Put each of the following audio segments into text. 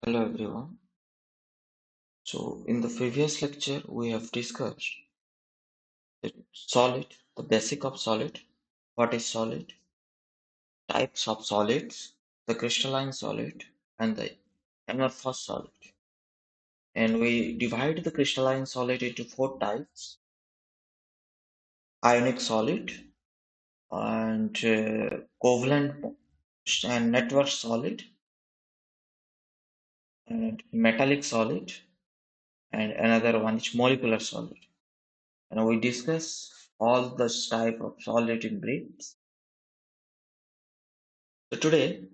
Hello everyone. So in the previous lecture we have discussed the solid, the basic of solid, what is solid, types of solids, the crystalline solid and the amorphous solid. And we divide the crystalline solid into four types: ionic solid and covalent and network solid and metallic solid, and another one is molecular solid. And we discuss all this type of solid in brief. So today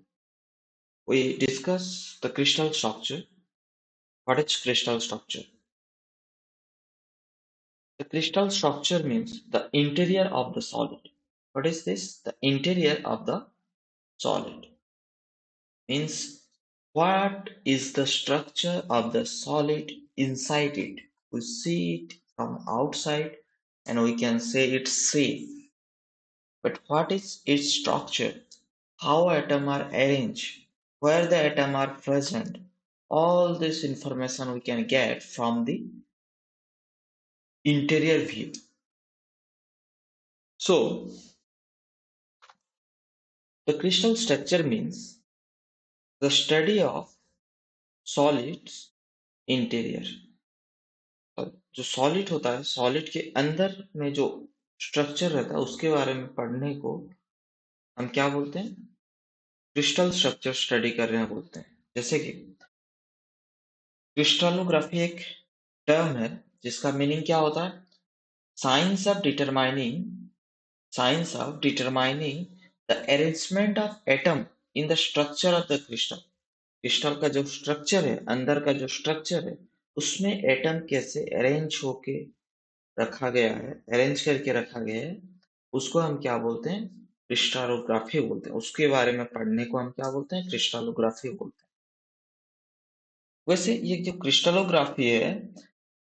we discuss the crystal structure. What is crystal structure? The crystal structure means the interior of the solid. What is this? The interior of the solid means what is the structure of the solid inside it. We see it from outside and we can say it's safe. But what is its structure? How atoms are arranged? Where the atoms are present? All this information we can get from the interior view. So, the crystal structure means the study of solids interior. जो solid होता है, solid के अंदर में जो structure रहता है उसके बारे में पढ़ने को हम क्या बोलते हैं? क्रिस्टल स्ट्रक्चर स्टडी कर रहे हैं बोलते हैं। जैसे कि क्रिस्टलोग्राफी एक टर्म है जिसका मीनिंग क्या होता है? Science of determining the arrangement of atom in the structure of the crystal. Crystal का जो स्ट्रक्चर है, अंदर का जो स्ट्रक्चर है, उसमें एटम कैसे अरेंज होके रखा गया है, अरेंज करके रखा गया है, उसको हम क्या बोलते हैं? क्रिस्टलोग्राफी बोलते हैं। उसके बारे में पढ़ने को हम क्या बोलते हैं? क्रिस्टलोग्राफी बोलते हैं। वैसे ये जो क्रिस्टलोग्राफी है,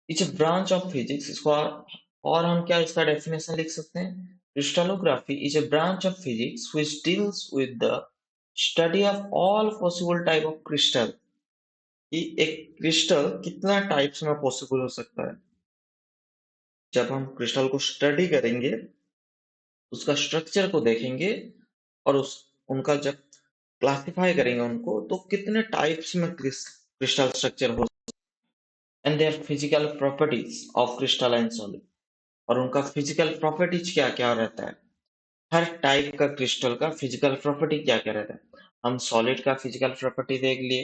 it's a branch of physics. इसको और हम क्या इसका डेफिनेशन लिख सकते हैं? Crystallography is a branch of physics which deals with the study of all possible type of crystal. कि एक क्रिस्टल कितना टाइप्स में पॉसिबल हो सकता है। जब हम क्रिस्टल को स्टडी करेंगे, उसका स्ट्रक्चर को देखेंगे और उनका जब क्लासिफाई करेंगे उनको, तो कितने टाइप्स में क्रिस्टल स्ट्रक्चर हो, and their physical properties of crystalline solid, और उनका फिजिकल प्रॉपर्टीज क्या क्या रहता है। हर टाइप का क्रिस्टल का फिजिकल प्रॉपर्टी क्या क्या रहता है। हम सॉलिड का फिजिकल प्रॉपर्टी देख लिए,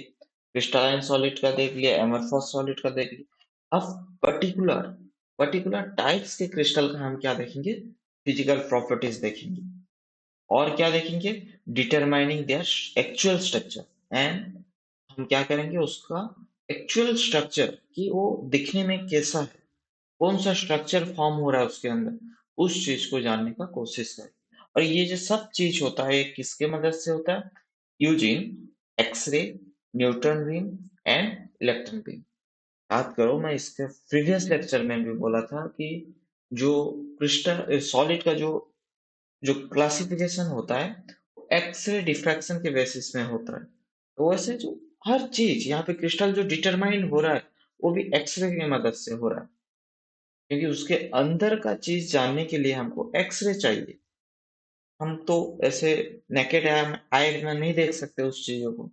क्रिस्टलाइन सॉलिड का देख लिया, एमरफॉस सॉलिड का देख लिया। अब पर्टिकुलर पर्टिकुलर टाइप्स के क्रिस्टल का हम क्या देखेंगे? फिजिकल प्रॉपर्टीज देखेंगे। और क्या देखेंगे? Determining their actual structure. And हम क्या करेंगे? उसका एक्चुअल स्ट्रक्चर कि वो दिखने में कैसा है, कौन सा स्ट्रक्चर फॉर्म हो रहा है उसके अंदर, उस चीज को जानने का कोशिश करें। और ये जो सब चीज होता है किसके मदद से होता है? Using x-ray, neutron beam and electron beam. याद करो, मैं इसके प्रीवियस लेक्चर में भी बोला था कि जो क्रिस्टल सॉलिड का जो क्लासिफिकेशन होता है एक्सरे डिफ्रैक्शन के बेसिस में होता है। तो वैसे जो हर चीज यहाँ पे क्रिस्टल जो डिटरमाइन हो रहा है वो भी एक्सरे की मदद से हो रहा है, क्योंकि उसके अंदर का चीज जानने के लिए हमको एक्सरे चाहिए। हम तो ऐसे नेकेड आई में नहीं देख सकते उस चीजों को,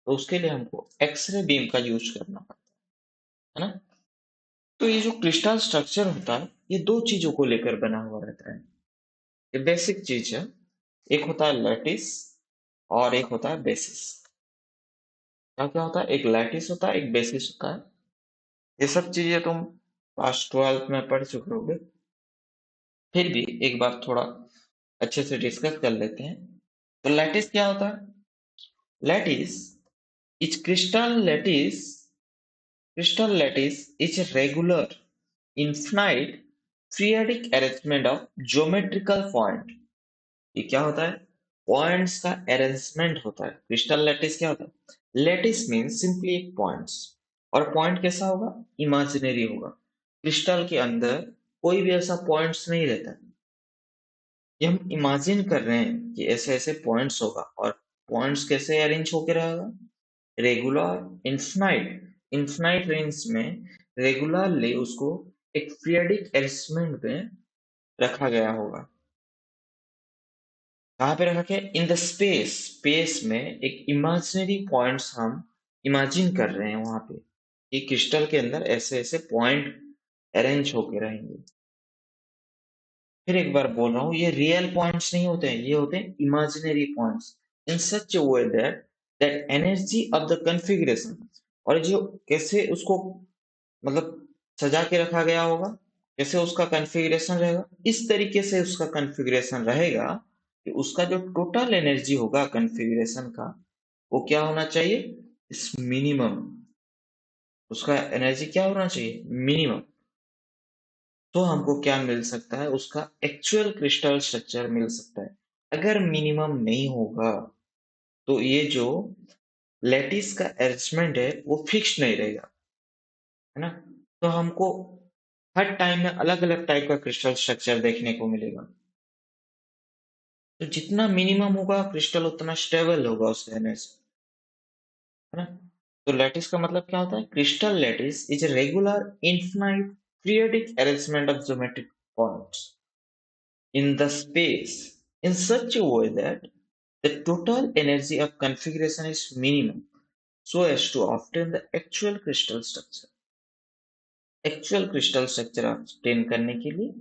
तो उसके लिए हमको एक्सरे बीम का यूज करना पड़ता है ना। तो ये जो क्रिस्टल स्ट्रक्चर होता है ये दो चीजों को लेकर बना हुआ रहता है। ये बेसिक चीज है। एक होता है लैटिस और एक होता है बेसिस। क्या क्या होता है? एक लैटिस होता है, एक बेसिस होता है। ये सब चीजें तुम क्लास 12th में पढ़ चुके होगे, फिर भी एक बार थोड़ा अच्छे से डिस्कस कर लेते हैं। तो लैटिस क्या होता है? Lattice is crystal lattice is a regular infinite periodic arrangement of geometrical point। ये क्या होता है? पॉइंट्स का अरेंजमेंट होता है। क्रिस्टल लैटिस क्या होता है? लैटिस मीन्स सिंपली एक पॉइंट्स। और पॉइंट कैसा होगा? इमेजिनरी होगा। क्रिस्टल के अंदर कोई भी ऐसा पॉइंट्स नहीं रहता। ये हम इमेजिन कर रहे हैं कि ऐसे ऐसे पॉइंट्स होगा, और पॉइंट्स कैसे अरेंज होके रहेगा? रेगुलर इन्फिनाइट रेंज में रेगुलरली उसको एक पीरियडिक अरेंजमेंट में रखा गया होगा। कहाँ पे रखा गया? इन द स्पेस में एक इमेजिनरी पॉइंट्स हम इमेजिन कर रहे हैं वहां पे कि क्रिस्टल के अंदर ऐसे ऐसे पॉइंट अरेंज होके रहेंगे। फिर एक बार बोल रहा हूँ, ये रियल पॉइंट्स नहीं होते हैं, ये होते हैं imaginary points in such A way that that energy of the configuration, और जो कैसे उसको मतलब सजा के रखा गया होगा, कैसे उसका कॉन्फ़िगरेशन रहेगा, इस तरीके से उसका कॉन्फ़िगरेशन रहेगा कि उसका जो टोटल एनर्जी होगा कॉन्फ़िगरेशन का, वो क्या होना चाहिए? इस मिनिमम, उसका एनर्जी क्या होना चाहिए? मिनिमम। तो हमको क्या मिल सकता है? उसका एक्चुअल क्रिस्टल स्ट्रक्चर मिल सकता है। अगर मिनिमम नहीं होगा तो ये जो लैटिस का अरेंजमेंट है वो फिक्स नहीं रहेगा, है ना? तो हमको हर टाइम में अलग अलग टाइप का क्रिस्टल स्ट्रक्चर देखने को मिलेगा। तो जितना मिनिमम होगा क्रिस्टल उतना स्टेबल होगा उसका एनर्जी, है ना? तो लैटिस का मतलब क्या होता है? Crystal lattice is a regular infinite periodic arrangement of geometric points in the space in such a way that the total energy of configuration is minimum so as to obtain the actual crystal structure. Actual crystal structure obtain करने के लिए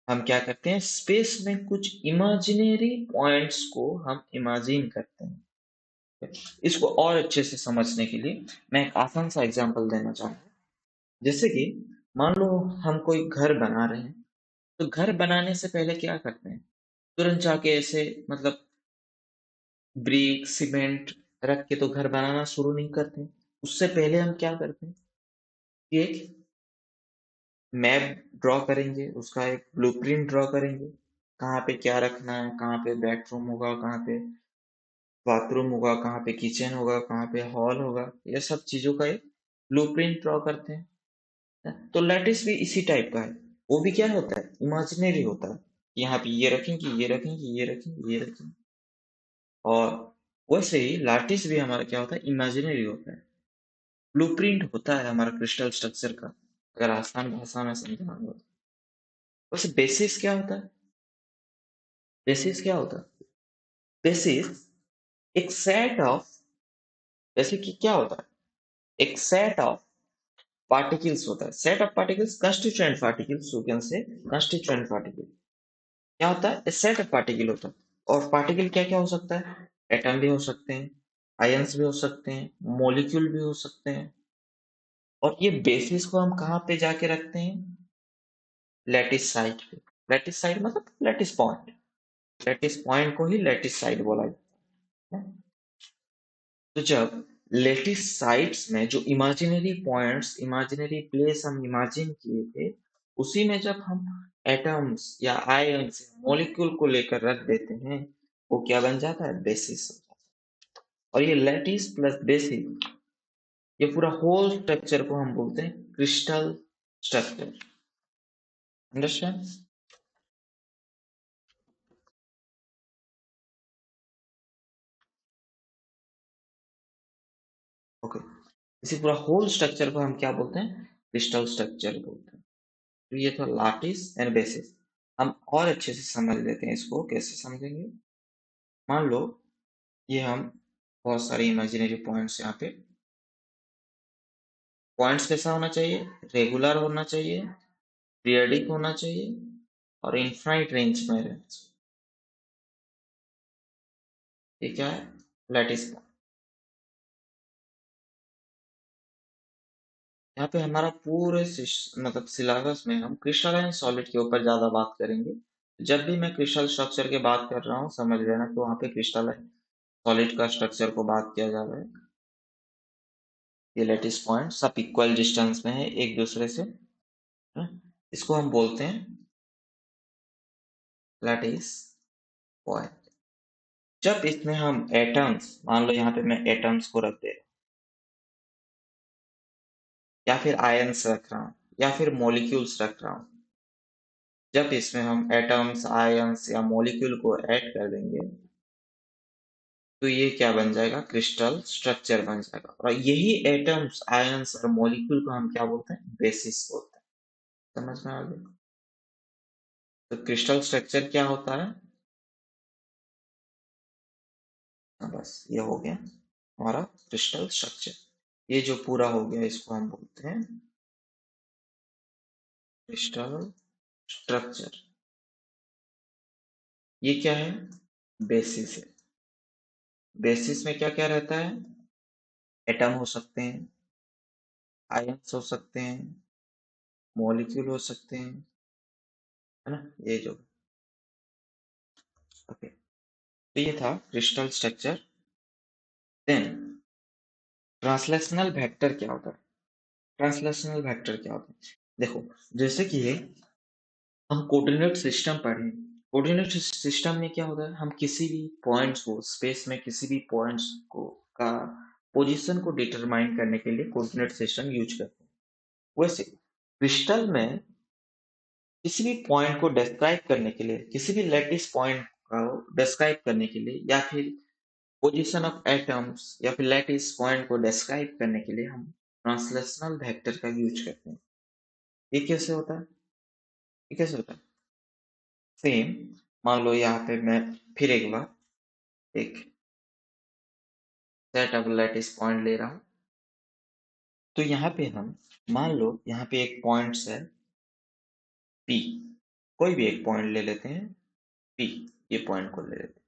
हम क्या करते हैं? Space में कुछ imaginary points को हम इमेजिन करते हैं। इसको और अच्छे से समझने के लिए मैं एक आसान सा एग्जांपल देना चाहूंगा। जैसे कि मान लो हम कोई घर बना रहे हैं, तो घर बनाने से पहले क्या करते हैं? तुरंत जाके ऐसे मतलब ब्रिक सीमेंट रख के तो घर बनाना शुरू नहीं करते। उससे पहले हम क्या करते हैं कि एक मैप ड्रॉ करेंगे, उसका एक ब्लूप्रिंट ड्रॉ करेंगे, कहाँ पे क्या रखना है, कहाँ पे बेडरूम होगा, कहाँ पे बाथरूम होगा, कहाँ पे किचन होगा, कहाँ पे हॉल होगा, ये सब चीजों का एक ब्लूप्रिंट ड्रॉ करते हैं। तो लैटिस भी इसी टाइप का है। वो भी क्या होता है? इमेजिनरी होता है। यहाँ पे ये रखेंगे, ये रखेंगे, ये रखेंगे, ये रखेंगे। और वैसे ही लैटिस भी हमारा क्या होता है? इमेजिनरी होता है। ब्लूप्रिंट होता है हमारा क्रिस्टल स्ट्रक्चर का, अगर आसान भाषा में समझाना हो। वैसे बेसिस क्या होता है? बेसिस क्या होता है? बेसिस एक सेट ऑफ, जैसे कि क्या होता है? एक सेट ऑफ पार्टिकल्स होता है। Set of particles, constituent particles, you can say constituent particle. क्या होता है? सेट ऑफ पार्टिकल होता है। और पार्टिकल क्या क्या हो सकता है? एटम भी हो सकते हैं, आयंस भी हो सकते हैं, मॉलिक्यूल भी हो सकते हैं। और ये बेसिस को हम कहाँ पे जाके रखते हैं? लैटिस साइड पे। लैटिस साइड मतलब लैटिस पॉइंट। लैटिस पॉइंट को ही लैटिस साइड बोला जाता है। तो जब लैटिस साइड्स में जो इमेजिनरी पॉइंट्स, इमेजिनरी प्लेस हम इमेजिन किए थे, उसी में जब हम एटम्स या आयंस, मॉलिक्यूल को लेकर रख देते हैं, वो क्या बन जाता है? बेसिस। और ये लैटिस प्लस बेसिस, ये पूरा होल स्ट्रक्चर को हम बोलते हैं क्रिस्टल स्ट्रक्चर। अंडरस्टैंड? ओके। इसी पूरा होल स्ट्रक्चर को हम क्या बोलते हैं? क्रिस्टल स्ट्रक्चर बोलते हैं। तो ये था लैटिस एंड बेसिस। हम और अच्छे से समझ लेते हैं इसको। कैसे समझेंगे? मान लो ये हम बहुत सारे इमेजिनरी पॉइंट्स यहाँ पे। पॉइंट्स कैसा होना चाहिए? रेगुलर होना चाहिए, पीरियडिक होना चाहिए, और इनफाइनाइट रेंज में रहना चाहिए। ये क्या है? Lattice point. यहाँ पे हमारा पूरे मतलब सिलेबस में हम क्रिस्टलाइन सॉलिड के ऊपर ज्यादा बात करेंगे। जब भी मैं क्रिस्टल स्ट्रक्चर की बात कर रहा हूँ, समझ लेना कि वहाँ पे क्रिस्टलाइन सॉलिड का स्ट्रक्चर को बात किया जा रहा है। ये लैटिस पॉइंट सब इक्वल डिस्टेंस में है एक दूसरे से, है? इसको हम बोलते हैं लैटिस पॉइंट। जब इसमें हम एटम्स, मान लो यहाँ पे मैं एटम्स को रख दे रहा हूँ, या फिर आयंस रख रहा हूँ, या फिर मॉलिक्यूल्स रख रहा हूँ। जब इसमें हम एटम्स, आयंस या मॉलिक्यूल को ऐड कर देंगे, तो ये क्या बन जाएगा, क्रिस्टल स्ट्रक्चर बन जाएगा। और यही एटम्स, आयंस और मॉलिक्यूल को हम क्या बोलते हैं, बेसिस बोलते हैं। समझ में आ गया? तो क्रिस्टल स्ट्रक्चर क्या होता है? बस ये हो गया हमारा क्रिस्टल स्ट्रक्चर। ये जो पूरा हो गया इसको हम बोलते हैं क्रिस्टल स्ट्रक्चर। ये क्या है? बेसिस है। बेसिस में क्या क्या रहता है? एटम हो सकते हैं, आयंस हो सकते हैं, मॉलिक्यूल हो सकते हैं, है ना, ये जो। ओके, तो ये था crystal structure. Then translational vector क्या होता है? ट्रांसलेशनल वेक्टर क्या होता है? देखो, जैसे कि ये हम कोऑर्डिनेट सिस्टम पढ़े। कोऑर्डिनेट सिस्टम में क्या होता है, हम किसी भी पॉइंट्स को स्पेस में, किसी भी पॉइंट्स को का पोजीशन को डिटरमाइन करने के लिए कोऑर्डिनेट सिस्टम यूज करते हैं। वैसे क्रिस्टल में किसी भी पॉइंट को डिस्क्राइब करने के लिए, किसी भी लैटिस पॉइंट को डिस्क्राइब करने के लिए, या फिर पोजीशन ऑफ एटम्स या फिर लैटिस पॉइंट को डिस्क्राइब करने के लिए हम ट्रांसलेशनल वेक्टर का यूज करते हैं। ये कैसे होता है? ये कैसे होता है? सेम, मान लो यहाँ पे मैं फिर एक बार एक सेट ऑफ लैटिस पॉइंट ले रहा हूँ। तो यहाँ पे हम, मान लो यहाँ पे एक पॉइंट है P, कोई भी एक पॉइंट ले लेते हैं P, ये पॉइंट को ले लेते हैं।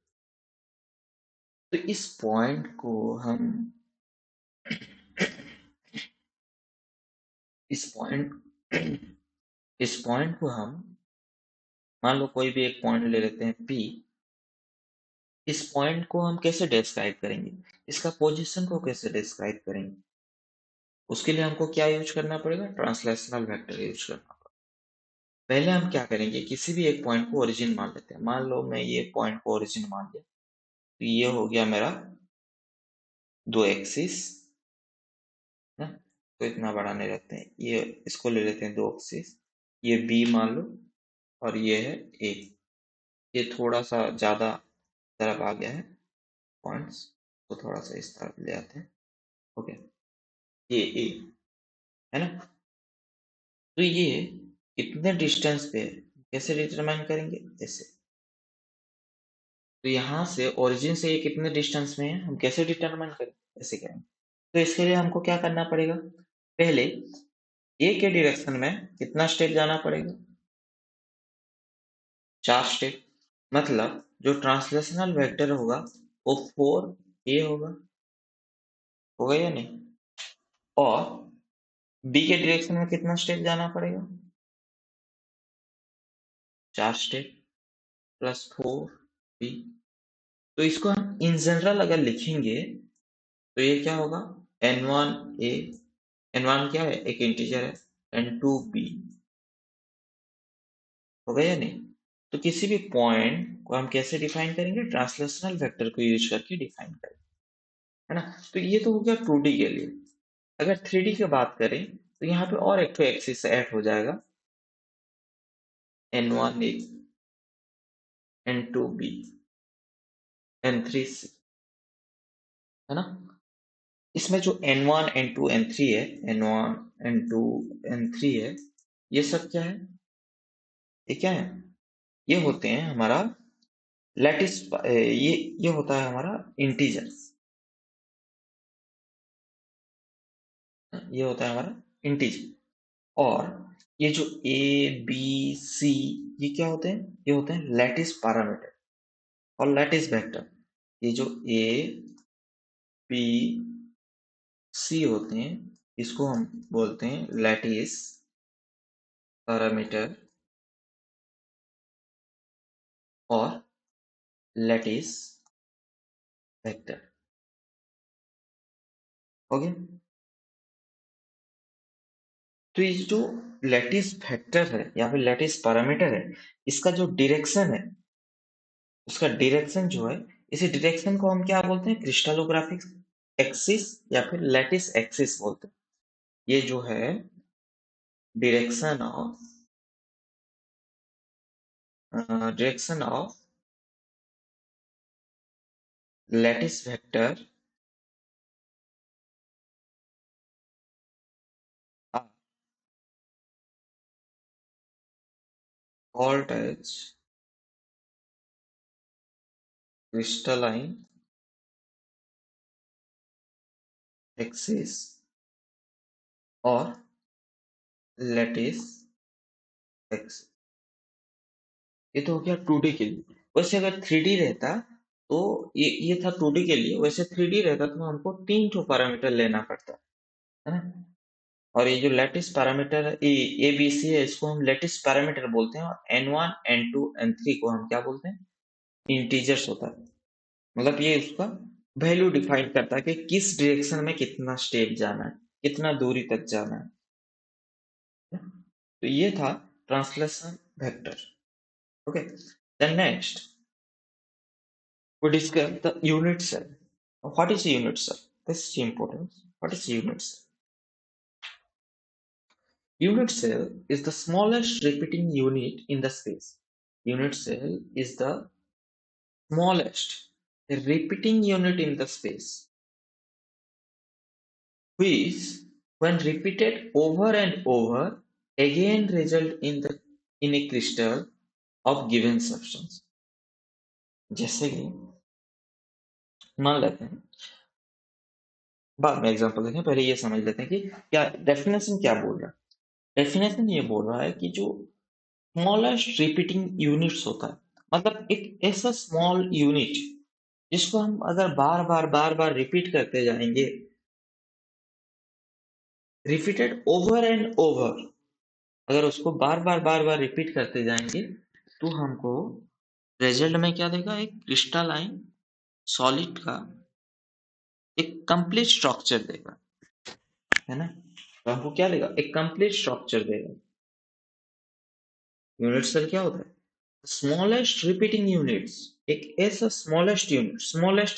तो इस पॉइंट को हम इस पॉइंट इस पॉइंट को हम, मान लो कोई भी एक पॉइंट ले लेते हैं P। इस पॉइंट को हम कैसे डिस्क्राइब करेंगे, इसका पोजीशन को कैसे डिस्क्राइब करेंगे? उसके लिए हमको क्या यूज करना पड़ेगा? ट्रांसलेशनल वेक्टर यूज करना पड़ेगा। पहले हम क्या करेंगे, किसी भी एक पॉइंट को ओरिजिन मान लेते हैं। मान लो मैं ये पॉइंट को ओरिजिन मान लिया, तो ये हो गया मेरा दो एक्सिस है, तो इतना बड़ा नहीं रखते हैं, ये इसको ले लेते हैं दो एक्सिस। ये बी मान लो और ये है ए। ये थोड़ा सा ज्यादा तरफ आ गया है पॉइंट्स, तो थोड़ा सा इस तरफ ले आते हैं। ओके, ये ए है ना। तो ये कितने डिस्टेंस पे है, कैसे डिटरमाइन करेंगे? ऐसे। तो यहाँ से ओरिजिन से ये कितने डिस्टेंस में है, हम कैसे डिटरमाइन करें? ऐसे करेंगे। तो इसके लिए हमको क्या करना पड़ेगा, पहले ए के डायरेक्शन में कितना स्टेप जाना पड़ेगा? 4 स्टेप। मतलब जो ट्रांसलेशनल वेक्टर होगा वो 4a होगा या नहीं? और बी के डायरेक्शन में कितना स्टेप जाना पड़ेगा? 4 स्टेप प्लस 4b। तो इसको हम इन जनरल अगर लिखेंगे तो ये क्या होगा, n1a, n1 क्या है, एक इंटीजर है, n2b होगा या नहीं? तो किसी भी पॉइंट को हम कैसे डिफाइन करेंगे? ट्रांसलेशनल वेक्टर को यूज करके डिफाइन करेंगे, है ना। तो ये तो हो गया 2D के लिए। अगर 3D की बात करें तो यहाँ पे और एक तो एक्सिस ऐड हो जाएगा, n1a, n2b, n3c, है ना। इसमें जो n1, n2, n3 है, n1, n2, n3 है, ये सब क्या है? ये क्या है? ये होते हैं हमारा लैटिस, ये होता है हमारा इंटीजर। ये होता है हमारा इंटीजर। और ये जो ए बी सी, ये क्या होते हैं? ये होते हैं लैटिस पैरामीटर और लैटिस वेक्टर। ये जो ए बी सी होते हैं, इसको हम बोलते हैं लैटिस पैरामीटर और लैटिस वेक्टर। ओके, तो ये जो लैटिस वेक्टर है या फिर लैटिस पैरामीटर है, इसका जो डायरेक्शन है, उसका डायरेक्शन जो है, इसी डायरेक्शन को हम क्या बोलते हैं? क्रिस्टलोग्राफिक एक्सिस या फिर लैटिस एक्सिस बोलते हैं। ये जो है direction of lattice vector are called as crystalline axis or lattice axis। ये तो हो गया 2D के लिए। वैसे अगर 3D रहता तो ये था 2D के लिए, वैसे 3D रहता तो हमको 3 ठो पैरामीटर लेना पड़ता है ना। और ये जो लैटिस पैरामीटर है, ए बी सी है, इसको हम लैटिस पैरामीटर बोलते हैं। और n1 n2 n3 को हम क्या बोलते हैं? इंटीजर्स होता है। मतलब ये उसका वैल्यू डिफाइन करता है कि किस डायरेक्शन में कितना स्टेप जाना है, कितना दूरी तक जाना है। तो ये था translation vector. Okay, then next we discuss the unit cell. What is a unit cell? This is important. What is a unit cell? Unit cell is the smallest repeating unit in the space. Unit cell is the smallest repeating unit in the space, which, when repeated over and over, again result in a crystal of given substance. जैसे कि मान लेते हैं, बाद में example देखें, पहले ये समझ लेते हैं कि क्या डेफिनेशन क्या बोल रहा है। डेफिनेशन ये बोल रहा है कि जो स्मॉलेस्ट रिपीटिंग यूनिट्स होता है, मतलब एक ऐसा स्मॉल यूनिट जिसको हम अगर बार बार रिपीट करते जाएंगे, रिपीटेड ओवर एंड ओवर, अगर उसको बार बार रिपीट करते जाएंगे तो हमको रिजल्ट में क्या देगा? एक क्रिस्टलाइन सॉलिड का एक कंप्लीट स्ट्रक्चर देगा, है ना। तो हमको क्या देगा? एक कंप्लीट स्ट्रक्चर देगा। यूनिट सेल क्या होता है? स्मॉलेस्ट रिपीटिंग यूनिट्स, एक ऐसा स्मॉलेस्ट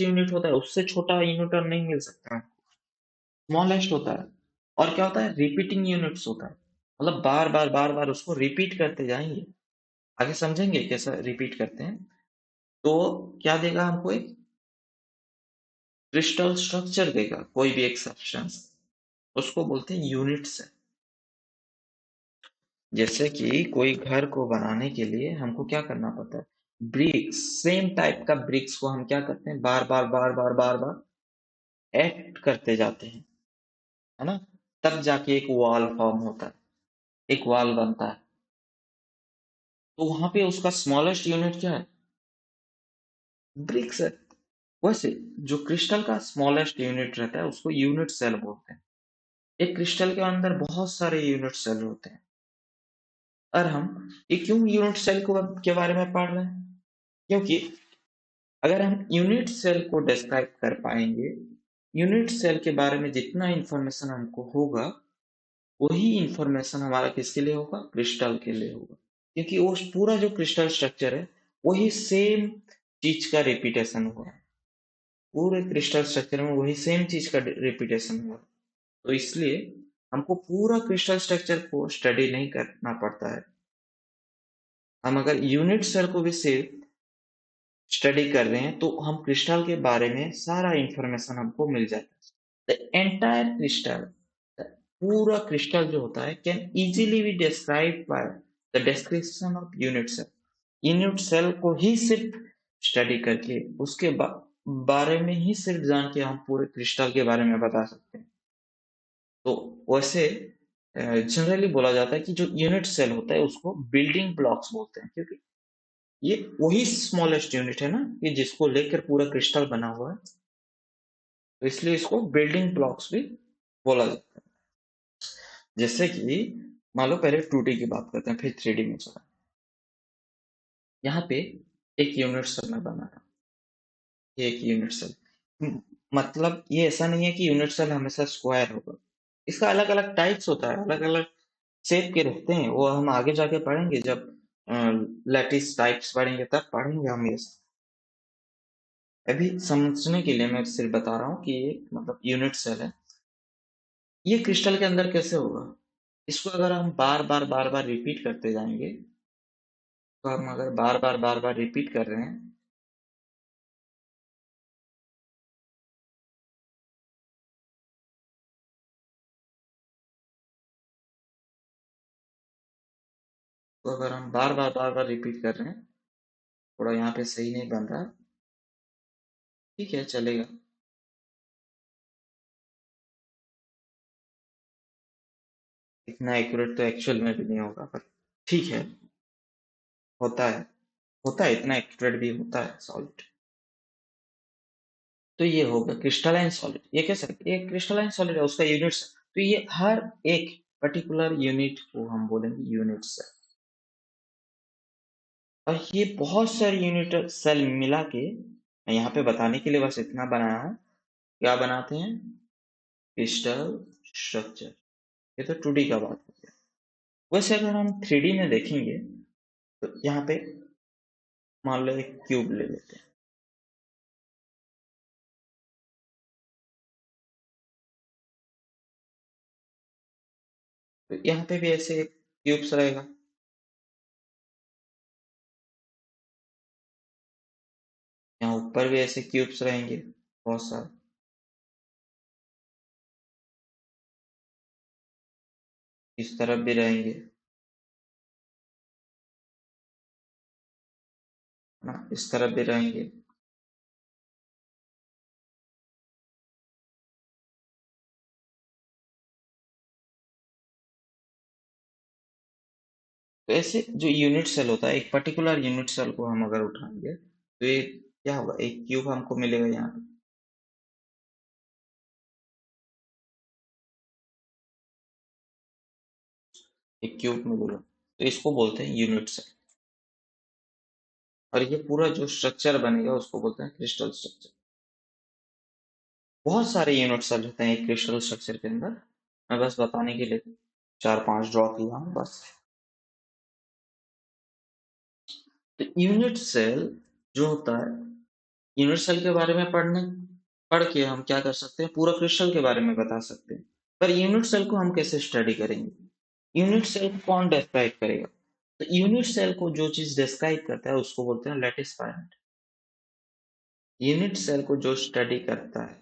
यूनिट होता है, उससे छोटा यूनिट और नहीं मिल सकता। स्मॉलेस्ट होता है। और क्या होता है? रिपीटिंग यूनिट्स होता है, मतलब बार बार उसको रिपीट करते जाएंगे। आगे समझेंगे कैसा रिपीट करते हैं। तो क्या देगा हमको? एक क्रिस्टल स्ट्रक्चर देगा, कोई भी एक सब्सटेंस, उसको बोलते हैं यूनिट सेल। जैसे कि कोई घर को बनाने के लिए हमको क्या करना पड़ता है? ब्रिक्स, सेम टाइप का ब्रिक्स को हम क्या करते हैं? बार बार ऐड करते जाते हैं, है ना। तब जाके एक वॉल फॉर्म होता है, एक वॉल बनता है। तो वहां पे उसका स्मॉलेस्ट यूनिट क्या है? ब्रिक्स है। वैसे जो क्रिस्टल का स्मॉलेस्ट यूनिट रहता है उसको यूनिट सेल बोलते हैं। एक क्रिस्टल के अंदर बहुत सारे यूनिट सेल होते हैं। और हम ये क्यों यूनिट सेल को के बारे में पढ़ रहे हैं? क्योंकि अगर हम यूनिट सेल को डिस्क्राइब कर पाएंगे, यूनिट सेल के बारे में जितना इंफॉर्मेशन हमको होगा, वही इंफॉर्मेशन हमारा किसके लिए होगा? क्रिस्टल के लिए होगा। क्योंकि वो पूरा जो क्रिस्टल स्ट्रक्चर है वही सेम चीज का रिपीटेशन हुआ है। पूरे क्रिस्टल स्ट्रक्चर में वही सेम चीज का रिपीटेशन हुआ है। तो इसलिए हमको पूरा क्रिस्टल स्ट्रक्चर को स्टडी नहीं करना पड़ता है। हम अगर यूनिट सेल को भी सिर्फ स्टडी कर रहे हैं तो हम क्रिस्टल के बारे में सारा इंफॉर्मेशन हमको मिल जाता है। द एंटायर क्रिस्टल, पूरा क्रिस्टल जो होता है, can easily be describe by the description of unit cell. Unit cell को ही सिर्फ स्टडी करके उसके बारे में ही सिर्फ जान के हम पूरे क्रिस्टल के बारे में बता सकते हैं। तो वैसे जनरली बोला जाता है कि जो यूनिट सेल होता है उसको बिल्डिंग ब्लॉक्स बोलते हैं, क्योंकि ये वही स्मॉलेस्ट यूनिट है ना, कि जिसको लेकर पूरा क्रिस्टल बना हुआ है। तो इसलिए इसको बिल्डिंग ब्लॉक्स भी बोला जाता है। जैसे कि मान लो पहले 2D की बात करते हैं, फिर 3D में चला। यहाँ पे एक यूनिट सेल में बना रहा, ये एक यूनिट सेल। मतलब ये ऐसा नहीं है कि यूनिट सेल हमेशा स्क्वायर होगा। इसका अलग अलग टाइप्स होता है, अलग अलग शेप के रहते हैं। वो हम आगे जाके पढ़ेंगे, जब लैटिस टाइप्स पढ़ेंगे तब पढ़ेंगे हम ये सब। अभी समझने के लिए मैं सिर्फ बता रहा हूँ कि ये मतलब यूनिट सेल है। ये क्रिस्टल के अंदर कैसे होगा? इसको अगर हम बार बार रिपीट करते जाएंगे, तो हम अगर बार बार रिपीट कर रहे हैं तो अगर हम बार बार रिपीट कर रहे हैं, थोड़ा यहाँ पे सही नहीं बन रहा, ठीक है चलेगा। इतना एक्यूरेट तो एक्चुअल में भी नहीं होगा, पर ठीक है, होता है, होता है, इतना एक्यूरेट भी होता है सॉलिड। तो ये होगा क्रिस्टलाइन सॉलिड। ये कैसा, ये क्रिस्टलाइन सॉलिड है, उसका यूनिट्स, तो ये हर एक पर्टिकुलर यूनिट को हम बोलेंगे यूनिट सेल। और ये बहुत सारे यूनिट सेल मिला के, मैं यहाँ पे बताने के लिए बस इतना बनाया हूँ, क्या बनाते हैं, क्रिस्टल स्ट्रक्चर। ये तो 2D का बात हो गया। वैसे अगर हम 3D में देखेंगे, तो यहाँ पे मान लो एक क्यूब ले लेते हैं। तो यहाँ पे भी ऐसे क्यूब्स रहेगा, यहाँ ऊपर भी ऐसे क्यूब्स रहेंगे बहुत सारे, इस तरफ भी रहेंगे ना, इस तरफ भी रहेंगे। तो ऐसे जो यूनिट सेल होता है, एक पर्टिकुलर यूनिट सेल को हम अगर उठाएंगे, तो ये क्या होगा, एक क्यूब हमको मिलेगा यहाँ पे, एक क्यूब मिलेगा, तो इसको बोलते हैं यूनिट सेल। और ये पूरा जो स्ट्रक्चर बनेगा उसको बोलते हैं क्रिस्टल स्ट्रक्चर। बहुत सारे यूनिट सेल होते हैं एक क्रिस्टल स्ट्रक्चर के अंदर, मैं बस बताने के लिए 4-5 ड्रॉ किया हूँ बस। तो यूनिट सेल जो होता है, यूनिट सेल के बारे में पढ़ के हम क्या कर सकते हैं, पूरा क्रिस्टल के बारे में बता सकते हैं। पर यूनिट सेल को हम कैसे स्टडी करेंगे, यूनिट सेल को कौन डिस्क्राइब करेगा, तो यूनिट सेल को जो चीज डिस्क्राइब करता है उसको बोलते हैं लैटिस पैरामीटर। यूनिट सेल को जो स्टडी करता है,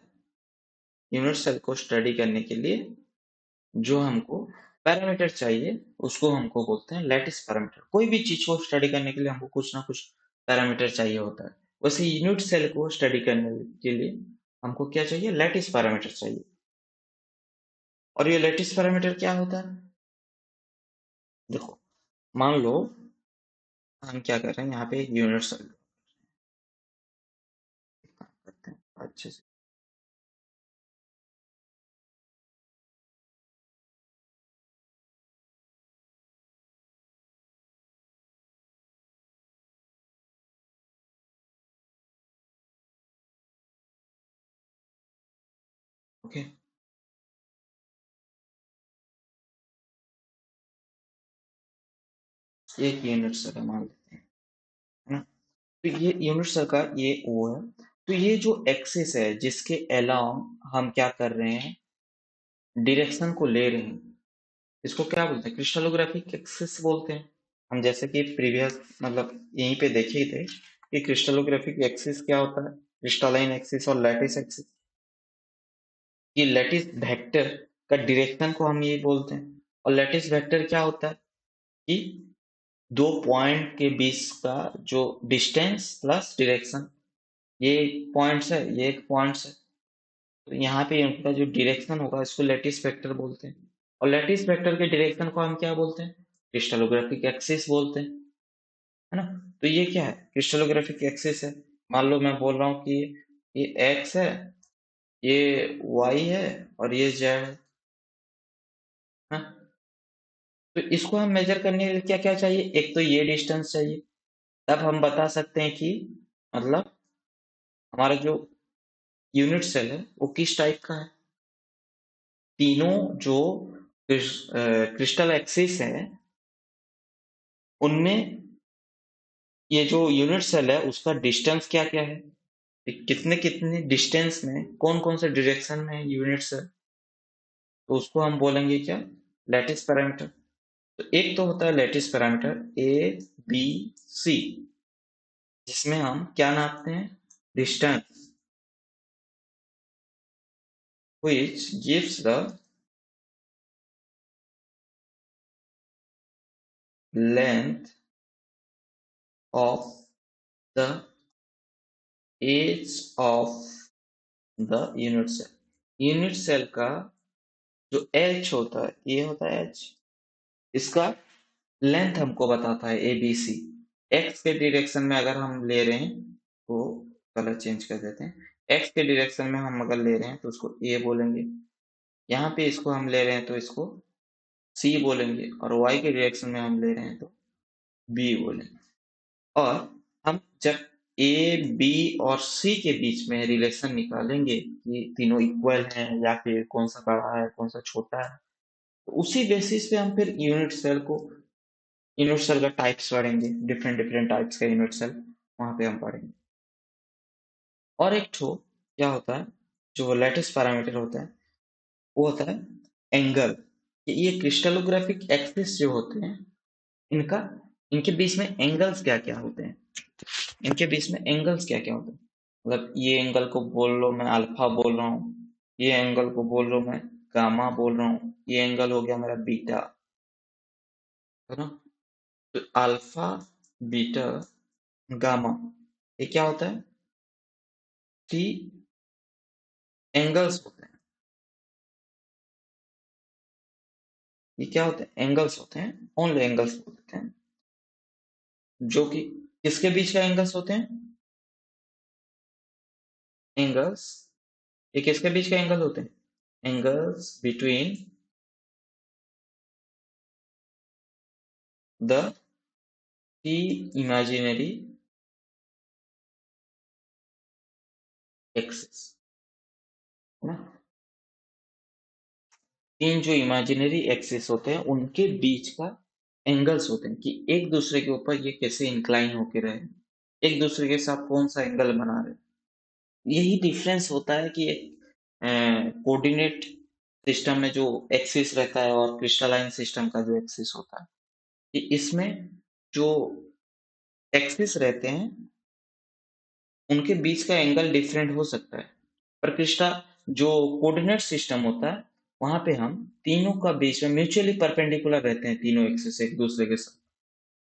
यूनिट सेल को स्टडी करने के लिए जो हमको पैरामीटर चाहिए उसको हमको बोलते हैं लैटिस पैरामीटर। कोई भी चीज को स्टडी करने के लिए हमको कुछ ना कुछ पैरामीटर चाहिए होता है, वैसे यूनिट सेल को स्टडी करने के लिए हमको क्या चाहिए, लैटिस पैरामीटर चाहिए। और ये लैटिस पैरामीटर क्या होता है, देखो, मान लो हम क्या कर रहे हैं, यहाँ पे एक यूनिट सेल करते हैं अच्छे से। ओके, एक यूनिट सेल मान लेते हैं, है ना। तो ये यूनिट सेल का ये ओ है। तो ये जो एक्सिस है जिसके अलोंग हम क्या कर रहे हैं, डायरेक्शन को ले रहे हैं, इसको क्या बोलते हैं, क्रिस्टलोग्राफिक एक्सिस बोलते हैं। हम जैसे कि प्रीवियस मतलब यहीं पे देखे ही थे कि क्रिस्टलोग्राफिक एक्सिस क्या होता है, क्रिस्टलाइन एक्सिस और लैटिस एक्सिस। ये लैटिस वेक्टर का डायरेक्शन को हम ये बोलते हैं। और लैटिस वेक्टर क्या होता है कि दो पॉइंट के बीच का जो डिस्टेंस प्लस डायरेक्शन, ये एक पॉइंट्स है, ये एक पॉइंट्स है, तो यहाँ पे इनका जो डायरेक्शन होगा इसको लैटिस वेक्टर बोलते हैं। और लैटिस वेक्टर के डायरेक्शन को हम क्या बोलते हैं, क्रिस्टलोग्राफिक एक्सिस बोलते हैं, है ना। तो ये क्या है, क्रिस्टलोग्राफिक एक्सिस है। मान लो मैं बोल रहा हूँ कि ये एक्स है, ये वाई है और ये जेड है, हाँ? तो इसको हम मेजर करने के लिए क्या क्या चाहिए, एक तो ये डिस्टेंस चाहिए, तब हम बता सकते हैं कि मतलब हमारा जो यूनिट सेल है वो किस टाइप का है। तीनों जो क्रिस्टल एक्सिस है उनमें ये जो यूनिट सेल है उसका डिस्टेंस क्या क्या है, कितने कितने डिस्टेंस में कौन कौन से डायरेक्शन में यूनिट्स है, तो उसको हम बोलेंगे क्या, लैटिस पैरामीटर। तो एक तो होता है lattice parameter A B C, जिसमें हम क्या नापते हैं, distance, which gives the length of the edge of the unit cell. Unit cell का जो एच होता है, ये होता है एच, इसका लेंथ हमको बताता है एबीसी। एक्स के डायरेक्शन में अगर हम ले रहे हैं तो कलर चेंज कर देते हैं। एक्स के डायरेक्शन में हम अगर ले रहे हैं तो उसको ए बोलेंगे, यहाँ पे इसको हम ले रहे हैं तो इसको सी बोलेंगे, और वाई के डायरेक्शन में हम ले रहे हैं तो बी बोलेंगे। और हम जब ए बी और सी के बीच में रिलेशन निकालेंगे कि तीनों इक्वल हैं या फिर कौन सा बड़ा है कौन सा छोटा है, तो उसी बेसिस पे हम फिर यूनिट सेल का टाइप्स पढ़ेंगे, डिफरेंट डिफरेंट टाइप्स का यूनिट सेल वहां पे हम पढ़ेंगे। और एक ठो क्या होता है, जो लेटेस्ट पैरामीटर होता है वो होता है एंगल। ये क्रिस्टलोग्राफिक एक्सिस जो होते हैं इनका इनके बीच में एंगल्स क्या क्या होते हैं, इनके बीच में एंगल्स क्या क्या होते हैं, मतलब ये एंगल को बोल लो मैं अल्फा बोल रहा हूँ, ये एंगल को बोल लो मैं गामा बोल रहा हूँ, ये एंगल हो गया मेरा बीटा, है ना। तो अल्फा, बीटा, गामा, ये क्या होता है कि एंगल्स होते हैं। ये क्या होते हैं, एंगल्स होते हैं, ओनली एंगल्स होते हैं, जो कि किसके बीच का एंगल्स होते हैं, एंगल्स, ये किसके बीच का एंगल होते हैं, angles between the imaginary axis, है ना। तीन जो इमेजिनरी एक्सिस होते हैं उनके बीच का एंगल्स होते हैं कि एक दूसरे के ऊपर ये कैसे इंक्लाइन होके रहे, एक दूसरे के साथ कौन सा एंगल बना रहे। यही डिफरेंस होता है कि एक कोऑर्डिनेट सिस्टम में जो एक्सिस रहता है और क्रिस्टलाइन सिस्टम का जो एक्सिस होता है, कि इसमें जो एक्सिस रहते हैं उनके बीच का एंगल डिफरेंट हो सकता है, पर क्रिस्टा जो कोऑर्डिनेट सिस्टम होता है वहां पे हम तीनों का बीच में म्यूचुअली परपेंडिकुलर रहते हैं, तीनों एक्सिस एक दूसरे के साथ।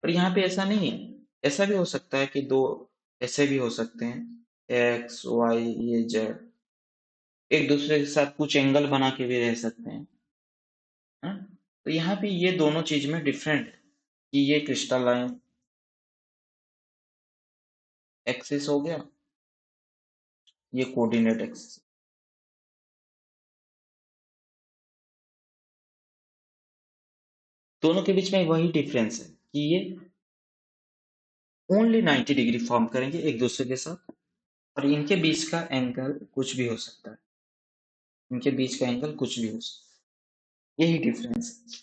पर यहाँ पे ऐसा नहीं है, ऐसा भी हो सकता है कि दो ऐसे भी हो सकते हैं, एक्स वाई ये जेड एक दूसरे के साथ कुछ एंगल बना के भी रह सकते हैं, हाँ? तो यहाँ पे ये दोनों चीज में डिफरेंट है कि ये क्रिस्टलाइन एक्सिस हो गया, ये कोऑर्डिनेट एक्सिस, दोनों के बीच में वही डिफरेंस है कि ये ओनली 90 डिग्री फॉर्म करेंगे एक दूसरे के साथ, और इनके बीच का एंगल कुछ भी हो सकता है, इनके बीच का एंगल कुछ भी हो सकता है, यही डिफरेंस है।